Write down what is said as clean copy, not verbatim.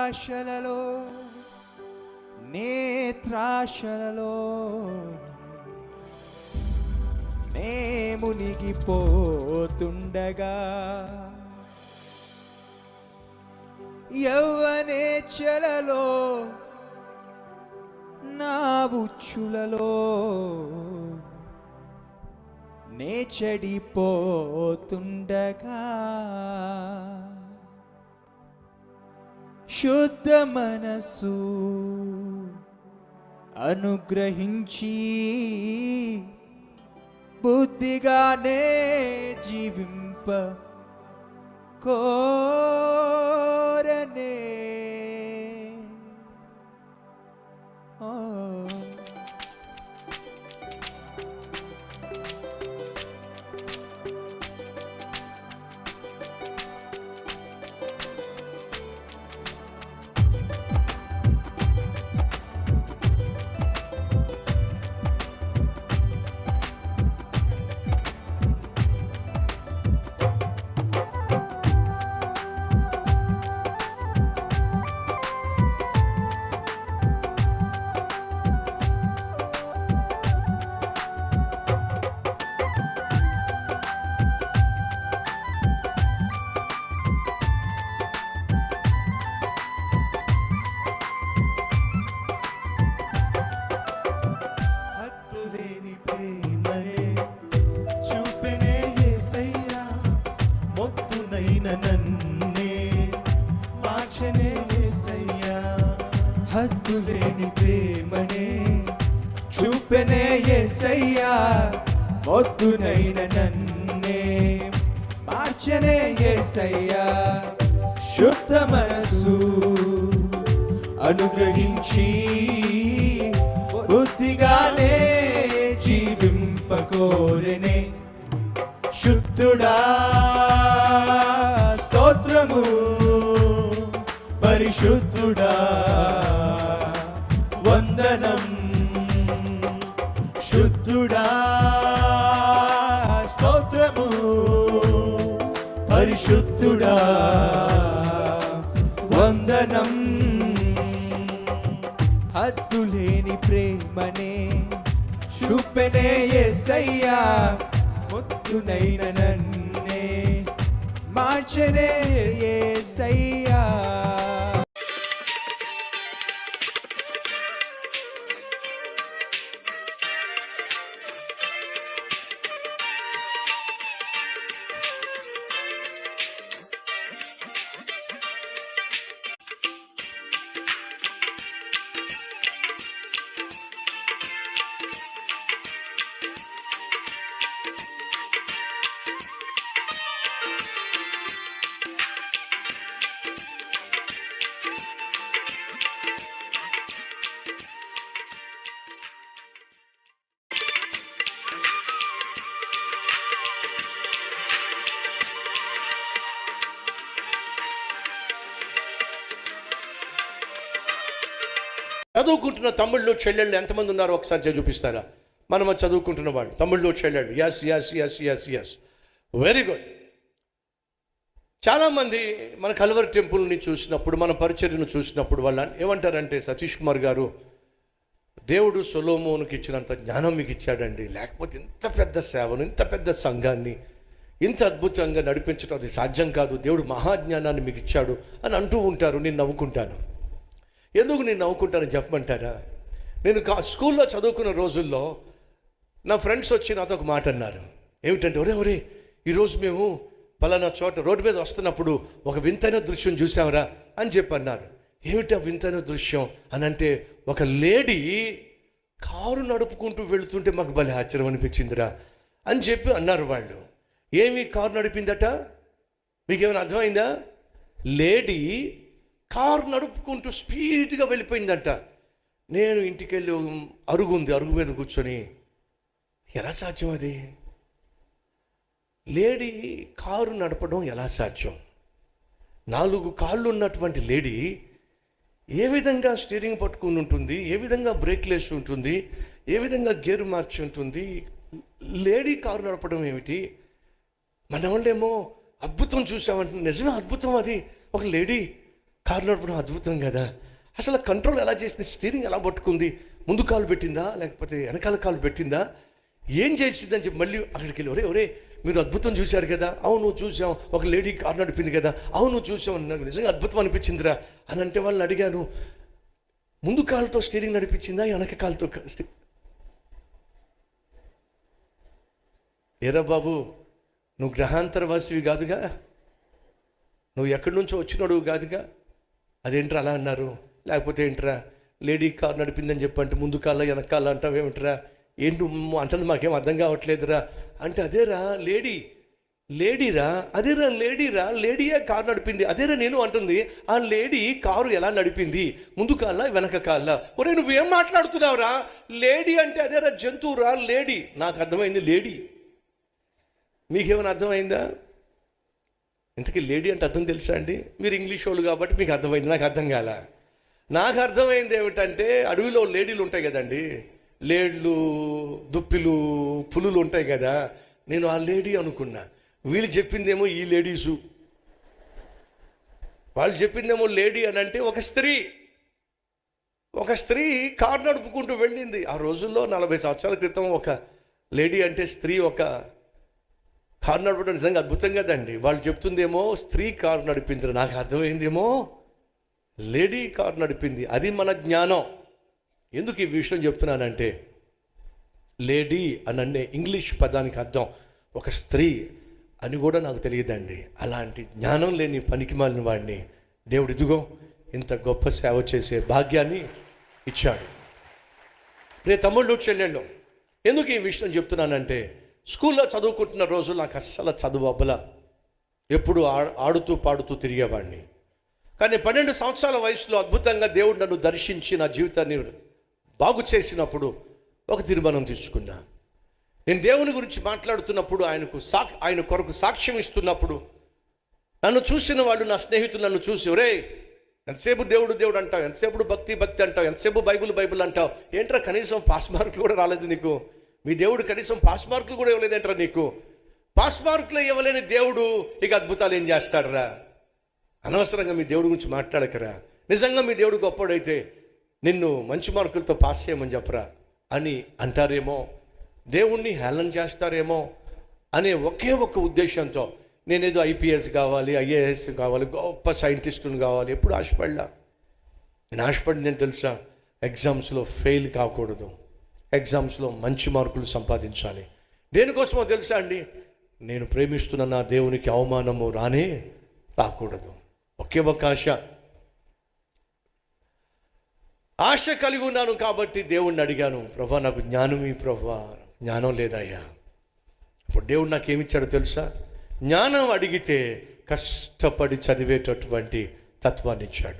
ఆశలలో నేత్రాశలలో నే మునిగిపోతుండగా యవ్వనేచ్ఛలలో నా ఉచ్చులలో నే చెడిపోతుండగా శుద్ధ మనసు అనుగ్రహించి బుద్ధిగానే జీవింప కోరనే. హద్దులేని ప్రేమనే చూపెనే యేసయ్యా, మొద్దునైన నన్నే మార్చనే యేసయ్యా. శుద్ధ మనసు అనుగ్రహించి బుద్ధిగానే జీవింపకోరనే. శుద్ధుడా స్తోత్రము, పరిశుద్ధుడా వందనం. శుద్ధుడా స్తోత్రము, పరిశుద్ధుడా వందనం. హద్దులేని ప్రేమనే చూపెనే యేసయ్యా, మొద్దునైన నన్నే మార్చనే యేసయ్యా. చదువుకుంటున్న తమ్ముళ్ళు చెల్లెళ్ళు ఎంతమంది ఉన్నారో ఒకసారి చూపిస్తారా? మనం చదువుకుంటున్న వాళ్ళు తమ్ముళ్ళు చెల్లెళ్ళు. Yes yes yes yes yes very good. చాలామంది మన కల్వరి టెంపుల్ని చూసినప్పుడు, మన పరిచర్యను చూసినప్పుడు వాళ్ళ ఏమంటారంటే, సతీష్ కుమార్ గారు, దేవుడు సొలొమోనుకి ఇచ్చినంత జ్ఞానం మీకు ఇచ్చాడండి, లేకపోతే ఇంత పెద్ద సేవను, ఇంత పెద్ద సంఘాన్ని ఇంత అద్భుతంగా నడిపించడం అది సాధ్యం కాదు, దేవుడు మహాజ్ఞానాన్ని మీకు ఇచ్చాడు అని అంటూ ఉంటారు. నేను నవ్వుకుంటాను. ఎందుకు నేను నవ్వుకుంటానని చెప్పమంటారా? నేను స్కూల్లో చదువుకున్న రోజుల్లో నా ఫ్రెండ్స్ వచ్చి నాతో ఒక మాట అన్నారు. ఏమిటంటే, ఒరే ఈరోజు మేము పలానా చోట రోడ్డు మీద వస్తున్నప్పుడు ఒక వింతైన దృశ్యం చూసామరా అని చెప్పి అన్నారు. ఏమిటా వింతైన దృశ్యం అని అంటే, ఒక లేడీ కారు నడుపుకుంటూ వెళుతుంటే మాకు భలే ఆశ్చర్యం అనిపించిందిరా అని చెప్పి అన్నారు వాళ్ళు. ఏమి కారు నడిపిందట? మీకేమైనా అర్థమైందా? లేడీ కారు నడుపుకుంటూ స్పీడ్గా వెళ్ళిపోయిందంట. నేను ఇంటికి వెళ్ళి అరుగు ఉంది, అరుగు మీద కూర్చొని, ఎలా సాధ్యం అది? లేడీ కారు నడపడం ఎలా సాధ్యం? 4 కాళ్ళు ఉన్నటువంటి లేడీ ఏ విధంగా స్టీరింగ్ పట్టుకుని ఉంటుంది, ఏ విధంగా బ్రేక్లు వేసి ఉంటుంది, ఏ విధంగా గేరు మార్చి ఉంటుంది? లేడీ కారు నడపడం ఏమిటి? మన వాళ్ళేమో అద్భుతం చూసామంటే, నిజమే అద్భుతం అది. ఒక లేడీ కారు నడపడం అద్భుతం కదా. అసలు కంట్రోల్ ఎలా చేసింది, స్టీరింగ్ ఎలా పట్టుకుంది, ముందు కాలు పెట్టిందా లేకపోతే వెనకాల కాలు పెట్టిందా, ఏం చేసిందని చెప్పి మళ్ళీ అక్కడికి వెళ్ళి ఒరే మీరు అద్భుతం చూశారు కదా, అవును చూసాం, ఒక లేడీ కారు నడిపింది కదా, అవును చూసాం, నాకు నిజంగా అద్భుతం అనిపించిందిరా అని అంటే వాళ్ళని అడిగాను, ముందు కాలుతో స్టీరింగ్ నడిపించిందా వెనక కాలుతో ఏరా బాబు, నువ్వు గ్రహాంతరవాసివి కాదుగా, నువ్వు ఎక్కడి నుంచో వచ్చినోడు కాదుగా, అదేంట్రా అలా అన్నారు, లేకపోతే ఏంట్రా లేడీ కారు నడిపిందని చెప్పంటే ముందు కాళ్ళ వెనక కాళ్ళ అంటావేమిట్రా, ఏంటి అంటుంది మాకేం అర్థం కావట్లేదురా అంటే, అదేరా లేడీరా, అదేరా లేడీయే కారు నడిపింది, అదేరా నేను అంటుంది, ఆ లేడీ కారు ఎలా నడిపింది, ముందు కాళ్ళ వెనక కాళ్ళ. ఒరే నువ్వేం మాట్లాడుతున్నావురా, లేడీ అంటే అదేరా జంతువురా లేడీ. నాకు అర్థమైంది లేడీ, మీకేమైనా అర్థమైందా? ఇంతకీ లేడీ అంటే అర్థం తెలుసా అండి? మీరు ఇంగ్లీష్ వాళ్ళు కాబట్టి మీకు అర్థమైంది, నాకు అర్థం కాల. నాకు అర్థమైంది ఏమిటంటే, అడవిలో లేడీలు ఉంటాయి కదండి, లేడ్లు, దుప్పిలు, పులులు ఉంటాయి కదా, నేను ఆ లేడీ అనుకున్నా. వీళ్ళు చెప్పిందేమో ఈ లేడీసు, వాళ్ళు చెప్పిందేమో లేడీ అని అంటే ఒక స్త్రీ కారు నడుపుకుంటూ వెళ్ళింది. ఆ రోజుల్లో 40 సంవత్సరాల క్రితం ఒక లేడీ అంటే స్త్రీ ఒక కారు నడపడం నిజంగా అద్భుతం కదండి. వాళ్ళు చెప్తుందేమో స్త్రీ కారు నడిపింది, నాకు అర్థమైందేమో లేడీ కారు నడిపింది. అది మన జ్ఞానం. ఎందుకు ఈ విషయం చెప్తున్నానంటే, లేడీ అనే ఇంగ్లీష్ పదానికి అర్థం ఒక స్త్రీ అని కూడా నాకు తెలియదండి. అలాంటి జ్ఞానం లేని పనికిమాలిన వాడిని దేవుడు ఇదిగో ఇంత గొప్ప సేవ చేసే భాగ్యాన్ని ఇచ్చాడు. రే తమ్ముళ్ళు చెల్లెళ్ళు, ఎందుకు ఈ విషయం చెప్తున్నానంటే, స్కూల్లో చదువుకుంటున్న రోజు నాకు అస్సలు చదువు అబ్బల, ఎప్పుడు ఆడుతూ పాడుతూ తిరిగేవాడిని. కానీ 12 సంవత్సరాల వయసులో అద్భుతంగా దేవుడు నన్ను దర్శించి నా జీవితాన్ని బాగు చేసినప్పుడు ఒక తీర్మానం తీసుకున్నా. నేను దేవుని గురించి మాట్లాడుతున్నప్పుడు, ఆయన కొరకు సాక్ష్యం ఇస్తున్నప్పుడు, నన్ను చూసిన వాళ్ళు, నా స్నేహితులు నన్ను చూసి, ఒరే ఎంతసేపు దేవుడు అంటావు, ఎంతసేపు భక్తి అంటావు, ఎంతసేపు బైబుల్ అంటావు, ఏంట్రా కనీసం పాస్ మార్కులు కూడా రాలేదు నీకు, మీ దేవుడు కనీసం పాస్ మార్కులు కూడా ఇవ్వలేదేంట్రా నీకు, పాస్ మార్కులు ఇవ్వలేని దేవుడు ఇక అద్భుతాలు ఏం చేస్తాడరా, అనవసరంగా మీ దేవుడి గురించి మాట్లాడకరా, నిజంగా మీ దేవుడు గొప్పడైతే నిన్ను మంచి మార్కులతో పాస్ చేయమని చెప్పరా అని అంటారేమో, దేవుణ్ణి హేళన చేస్తారేమో అనే ఒకే ఒక ఉద్దేశంతో నేనేదో ఐపీఎస్ కావాలి, ఐఏఎస్ కావాలి, గొప్ప సైంటిస్టుని కావాలి ఎప్పుడు ఆశపడలా. నేను ఆశపడింది ఏం తెలుసా, ఎగ్జామ్స్లో ఫెయిల్ కాకూడదు, ఎగ్జామ్స్లో మంచి మార్కులు సంపాదించాలి. దేనికోసమో తెలుసా అండి, నేను ప్రేమిస్తున్న నా దేవునికి అవమానము రాకూడదు. ఒకే ఒక ఆశ కలిగి ఉన్నాను కాబట్టి దేవుణ్ణి అడిగాను, ప్రభా నాకు జ్ఞానం లేదయ్యా. ఇప్పుడు దేవుడు నాకేమిచ్చాడో తెలుసా, జ్ఞానం అడిగితే కష్టపడి చదివేటటువంటి తత్వాన్ని ఇచ్చాడు.